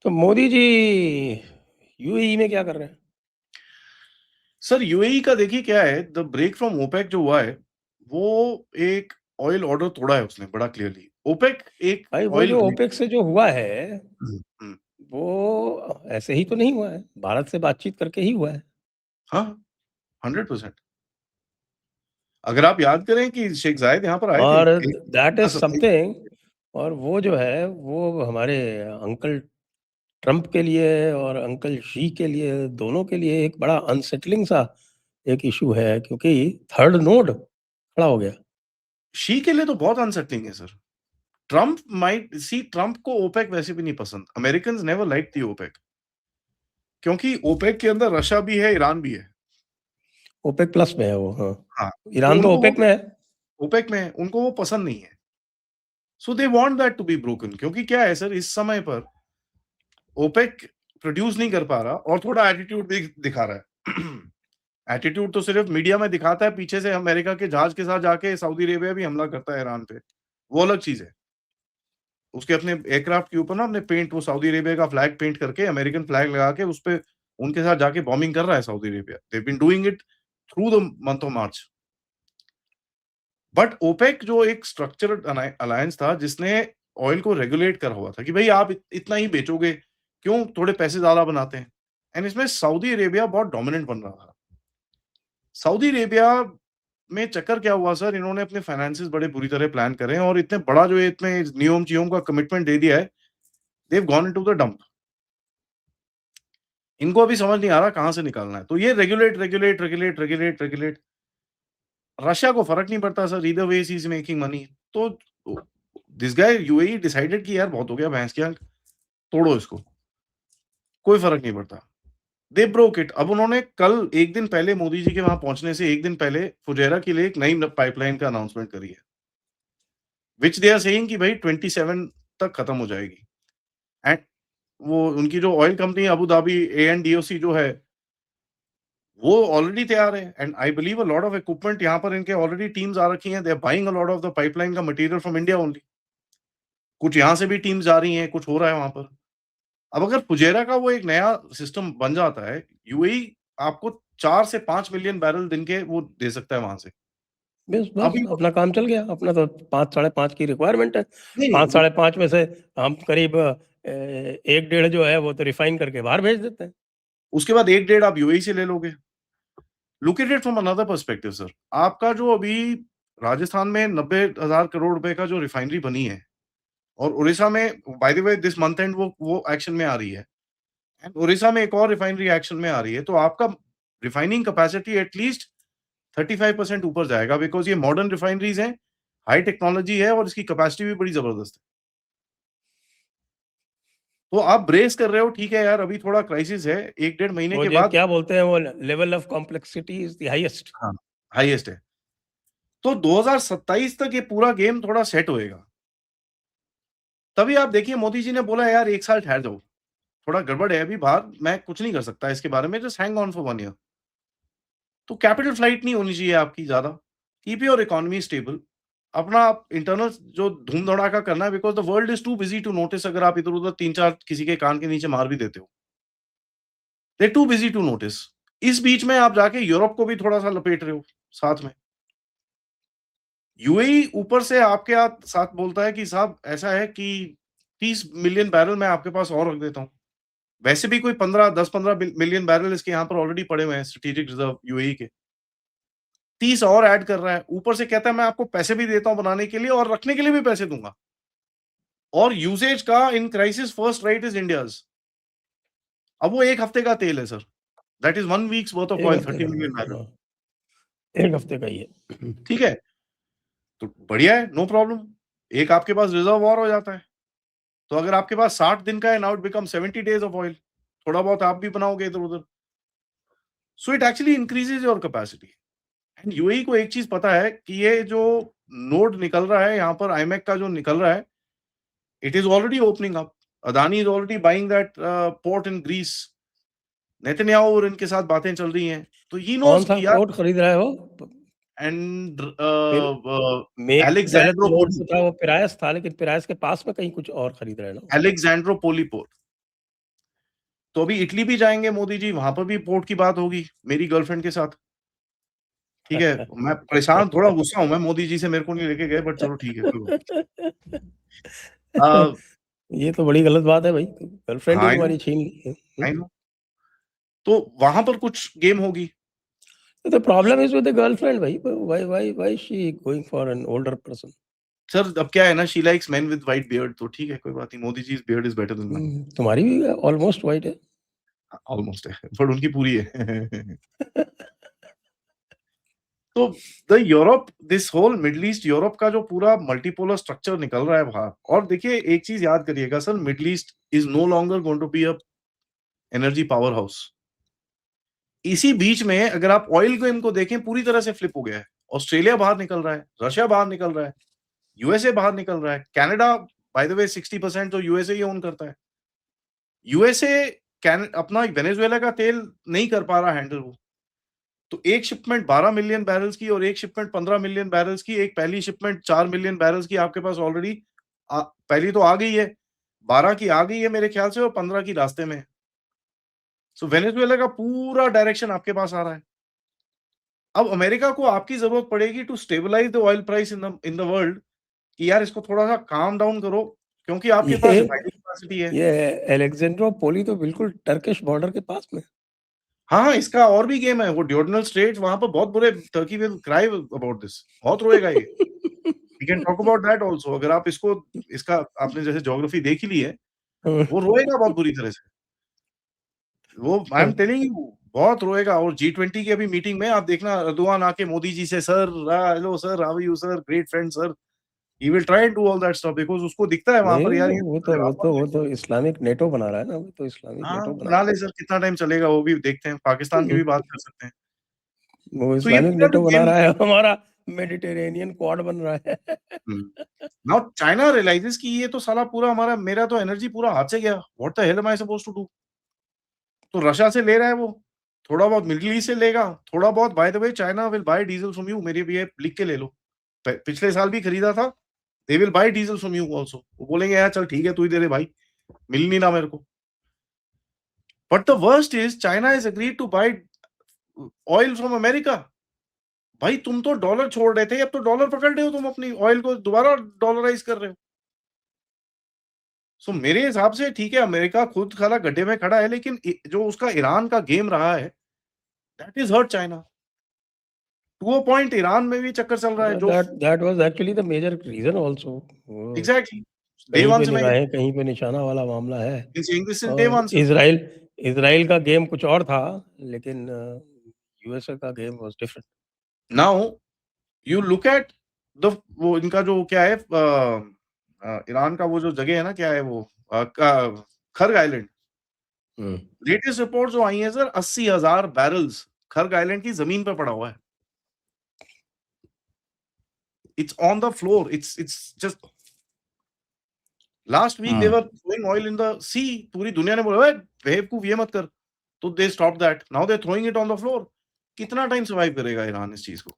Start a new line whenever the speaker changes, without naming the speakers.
तो मोदी जी यूएई में क्या कर रहे हैं?
सर यूएई का देखिए क्या है, द ब्रेक फ्रॉम ओपेक जो हुआ है, वो एक ऑयल ऑर्डर तोड़ा है उसने बड़ा क्लियरली। ओपेक एक
भाई वो
ऑयल
जो ओपेक से जो हुआ है,
हुँ,
वो ऐसे ही तो नहीं हुआ है। भारत से बातचीत करके ही हुआ है।
हाँ, 100%। अगर आप याद करें कि शेख जायद यहाँ पर आए थे
और
एक
दैट इज़
27
समथिंग। और वो जो है, वो हमारे अंकल ट्रम्प के लिए और अंकल शी के लिए, दोनों के लिए एक बड़ा अनसेटलिंग सा एक इश्यू है, क्योंकि थर्ड नोड खड़ा हो गया।
शी के लिए तो बहुत अनसेटलिंग है सर। ट्रम्प को ओपेक वैसे भी नहीं पसंद। Americans never liked the OPEC क्योंकि ओपेक के अंदर रशिया भी है, ईरान भी है।
ओपेक प्लस में है वो, हाँ।
हाँ, तो
ईरान तो
उनको वो
ओपेक में है।
ओपेक में है, उनको वो पसंद नहीं है। So they want that to be broken क्योंकि क्या है सर, इस समय पर ओपेक प्रोड्यूस नहीं कर पा रहा और थोड़ा एटीट्यूड दिखा रहा है। एटीट्यूड तो सिर्फ मीडिया में दिखाता है, पीछे से अमेरिका के जहाज के साथ जाके सऊदी अरेबिया भी हमला करता है ईरान पे, वो अलग चीज़ है। उसके अपने एयरक्राफ्ट के ऊपर ना अपने पेंट, वो सऊदी अरेबिया का फ्लैग पेंट करके, अमेरिकन फ्लैग लगा के उसपे उनके साथ जाके बॉम्बिंग कर रहा है Saudi Arabia. They have been doing it through the month of March. But OPEC जो एक स्ट्रक्चर्ड अलायंस था जिसने ऑयल को रेगुलेट करा हुआ था कि भई आप इतना ही बेचोगे, क्यों थोड़े पैसे ज़्यादा बनाते हैं। एंड इसमें सऊदी अरेबिया बहुत डोमिनेंट बन रहा था। सऊदी अरेबिया में चक्कर क्या हुआ सर, इन्होंने अपने फाइनेंसेस बड़े बुरी तरह प्लान करे हैं और इतने बड़ा जो ये इतने नियम-चियम का कमिटमेंट दे दिया है, they have gone into the dump. इनको अभी समझ नहीं आ रहा कहाँ से निकालना है। तो ये रेगुलेट। रशिया को फ़र्क नहीं पड़ता sir, either ways he is making money. तो दिस गाय यूएई डिसाइडेड कि यार बहुत हो गया भैंस की आँख, तोड़ो इसको, कोई फ़र्क नहीं पड़ता। They broke it. अब उन्होंने कल 1 दिन पहले मोदी जी के वहाँ पहुँचने से 1 दिन पहले फुजैरा के लिए एक नई न पाइपलाइन का अनाउंसमेंट करी है, व्हिच दे आर सेइंग कि भई 27 तक खत्म हो जाएगी। एंड वो उनकी जो oil company Abu Dhabi ANDOC जो है, वो ऑलरेडी तैयार है and I believe a lot of equipment यहाँ पर इनके ऑलरेडी टीम्स आ रखी हैं। They are buying a lot of the pipeline का मटीरियल फ्रॉम इंडिया ओनली। कुछ यहाँ से भी टीम्स आ रही हैं, कुछ हो रहा है वहाँ पर। अब अगर फुजैरा का वो एक नया सिस्टम बन जाता है, यूएई आपको 4 से 5 मिलियन बैरल दिन के वो दे सकता है वहाँ से।
बस
अभी
अपना काम चल गया। अपना तो 5 साढ़े 5 की रिक्वायरमेंट है।
नहीं,
5 साढ़े 5 में से हम करीब 1 डेढ़ जो है वो तो रिफाइन करके बाहर भेज देते हैं।
उसके बाद 1 डेढ़ आप यूएई से ले लोगे। Look at it from another perspective sir. आपका जो अभी राजस्थान में 90,000 करोड़ रुपए का जो रिफाइनरी बनी है और उड़ीसा में by the way this month and वो एक्शन में आ रही है। एंड उड़ीसा में एक और रिफाइनरी एक्शन में आ रही है, तो आपका रिफाइनिंग कैपेसिटी एटलीस्ट 35% ऊपर जाएगा बिकॉज़ ये मॉडर्न रिफाइनरीज़ हैं, हाई टेक्नोलॉजी है और इसकी कैपेसिटी भी बड़ी ज़बरदस्त है। तो आप ब्रेस कर रहे हो, ठीक है यार, अभी थोड़ा क्राइसिस है, 1 डेढ़ महीने
वो
के
जो
बाद
क्या बोलते हैं, वो level of complexity is the highest.
हाँ, हाईएस्ट है। तो 2027 तक ये पूरा गेम थोड़ा सेट होएगा। तभी आप देखिए मोदी जी ने बोला यार 1 साल ठहर जाओ, थोड़ा गड़बड़ है अभी बाहर, मैं कुछ नहीं कर सकता इसके बारे में, just hang on for 1 year. तो कैपिटल फ्लाइट नहीं होनी चाहिए आपकी ज़्यादा। Keep your economy stable. अपना आप इंटरनल जो धूम-धड़ाका करना है because the world is too busy to notice. अगर आप इधर-उधर 3-4 किसी के कान के नीचे मार भी देते हो। They are too busy to notice. इस बीच में आप जाके यूरोप को भी थोड़ा-सा लपेट रहे हो साथ में। यूएई ऊपर से आपके साथ बोलता है कि साहब ऐसा है कि 30 मिलियन बैरल मैं आपके पास और रख देता हूँ। वैसे भी कोई 15 10-15 मिलियन बैरल इसके यहाँ पर ऑलरेडी पड़े हुए हैं स्ट्रेटेजिक रिज़र्व यूएई के। 30 और ऐड कर रहा है। ऊपर से कहता है मैं आपको पैसे भी देता हूँ बनाने के लिए और रखने के लिए भी पैसे दूँगा। और यूसेज का in crisis first right is India's. अब वो 1 हफ्ते का तेल है sir. That is 1 weeks worth of
1
oil
हफ्ते
30
का,
मिलियन बैरल।
हाँ, 1 हफ्ते का ही है।
ठीक है? तो बढ़िया है, नो प्रॉब्लम। एक आपके पास रिज़र्व और हो जाता है। तो अगर आपके पास 60 दिन का है, now it becomes 70 days of oil. थोड़ा बहुत आप भी बनाओगे इधर-उधर। So it actually increases your capacity. And UAE को एक चीज़ पता है कि ये जो नोड निकल रहा है यहाँ पर आईमेक का जो निकल रहा है, it is already opening up. Adani is already buying that port in Greece. Netanyahu और इनके साथ बातें चल रही हैं। तो ही नोज़
कौन-सा
कि यार
पोर्ट खरीद रहा है वो?
एंड
फिर मेक पहले तो पोर्ट
अलेक्जेंड्रोपोल
जो था वो पिरायस था, लेकिन पिरायस के पास में कहीं कुछ और खरीद रहे हैं ना?
अलेक्जेंड्रोपोली पोर्ट। तो अभी इटली भी जाएँगे मोदी जी, वहाँ पर भी पोर्ट की बात होगी मेरी गर्लफ्रेंड के साथ। ठीक है, मैं परेशान थोड़ा गुस्सा हूँ मैं मोदी जी से, मेरे को नहीं लेके गए, बट चलो ठीक है, कोई बात नहीं।
ये तो बड़ी गलत बात है भाई, गर्लफ्रेंड ही
हाँ, आई नो,
तुम्हारी छीन ली।
I know. तो वहाँ पर कुछ गेम होगी।
The problem is with the girlfriend भाई, why is she going for an older person?
Sir अब क्या है ना, she likes men with white beard, तो ठीक है, कोई बात नहीं, Modi ji's beard is better than mine.
तुम्हारी भी ऑलमोस्ट वाइट है।
ऑलमोस्ट है, बट उनकी पूरी है। तो the Europe, this whole Middle East, Europe का जो पूरा मल्टीपोलर स्ट्रक्चर निकल रहा है बाहर, और देखिए एक चीज़ याद करिएगा sir, Middle East is no longer going to be a energy power house. इसी बीच में अगर आप ऑयल गेम को देखें, पूरी तरह से फ्लिप हो गया है। ऑस्ट्रेलिया बाहर निकल रहा है, रशिया बाहर निकल रहा है, यूएसए बाहर निकल रहा है, कनाडा, बाय द वे 60% तो यूएसए ही ओन करता है। यूएसए अपना वेनेजुएला का तेल नहीं कर पा रहा हैंडल वो। तो एक शिपमेंट 12 मिलियन बैरल्स की और एक शिपमेंट 15 मिलियन बैरल्स की, एक पहली शिपमेंट 4 मिलियन बैरल्स की आपके पास ऑलरेडी पहली तो आ गई है, 12 की आ गई है मेरे ख्याल से, और 15 की रास्ते में है। सो वेनेजुएला का पूरा डायरेक्शन आपके पास आ रहा है। अब अमेरिका को आपकी ज़रूरत पड़ेगी to stabilise the oil price in the world, कि यार इसको थोड़ा-सा काम डाउन करो, क्योंकि आपके
ये
पास रिफाइनिंग कैपेसिटी है।
ये एलेक्जेंड्रोपोली तो बिल्कुल टर्किश बॉर्डर के पास में।
हाँ, हाँ, इसका और भी गेम है, वो डियोडनल स्ट्रेट्स, वहाँ पर बहुत बुरे, Turkey will cry about this, बहुत रोएगा ये। We can talk about that also, अगर आप इसका आपने जैसे ज्योग्राफी देख ही ली है, वो रोएगा बहुत बुरी तरह से। वो आई एम टेलिंग यू, बहुत रोएगा। और जी20 की अभी मीटिंग में आप देखना, एर्दोगान आके मोदी जी से, sir hello sir, how are you sir, great friend sir, he will try and do all that stuff, because उसको दिखता है वहाँ
नहीं,
पर, यार ये
वो तो इस्लामिक नेटो बना रहा है ना, वो तो इस्लामिक
हाँ,
नेटो बना
बना
रहा
ले सर, कितना टाइम चलेगा वो भी देखते हैं, पाकिस्तान की
है।
भी बात कर सकते हैं।
वो
तो ये
इस्लामिक
पूरा जो
नेटो बना
गेम,
रहा है, हमारा मेडिटेरेनियन क्वाड बन रहा है।
हुँ, नाउ चाइना रियलाइजेस कि ये तो साला पूरा हमारा, मेरा तो एनर्जी पूरा हाथ से गया, what the hell am I supposed to do? तो रशिया से ले रहा है वो, थोड़ा बहुत मिडल ईस्ट से लेगा, थोड़ा बहुत, by the way China will buy diesel from you, मेरे भी ये लिख के ले लो। प पिछले साल भी खरीदा था, they will buy diesel from you also. वो बोलेंगे यार चल ठीक है, तू ही दे दे भाई, मिल नहीं रहा मेरे को। But the worst is China has agreed to buy oil from America. भाई तुम तो डॉलर छोड़ रहे थे, अब तो डॉलर पकड़ रहे हो तुम, अपनी ऑयल को दोबारा डॉलराइज़ कर रहे हो। सो मेरे हिसाब से ठीक है, अमेरिका खुद साला गड्ढे में खड़ा है, लेकिन जो उसका ईरान का गेम रहा है, that is hurt China. To a point Iran में भी चक्कर चल रहा है जो,
that was actually the major reason also. वो
एग्ज़ैक्टली, डे
कहीं
1
पे
से मैं
निगाहें कहीं पे निशाना वाला मामला है।
Been saying this since day
और
1 सर।
इजराइल इजराइल का गेम कुछ और था, लेकिन यूएसए का game was different.
Now you look at the, वो इनका जो क्या है, ईरान का वो जो जगह है ना, क्या है वो, क खर्ग आइलैंड।
हम्म।
लेटेस्ट रिपोर्ट जो आई है सर, 80,000 बैरल्स खर्ग आइलैंड की ज़मीन पे पड़ा हुआ है। It's on the floor, it's just, last week they were throwing oil in the sea, पूरी दुनिया ने बोला, "ओए बेवकूफ, ये मत कर।" तो they stop that, now they are throwing it on the floor. कितना टाइम सर्वाइव करेगा ईरान इस चीज़ को?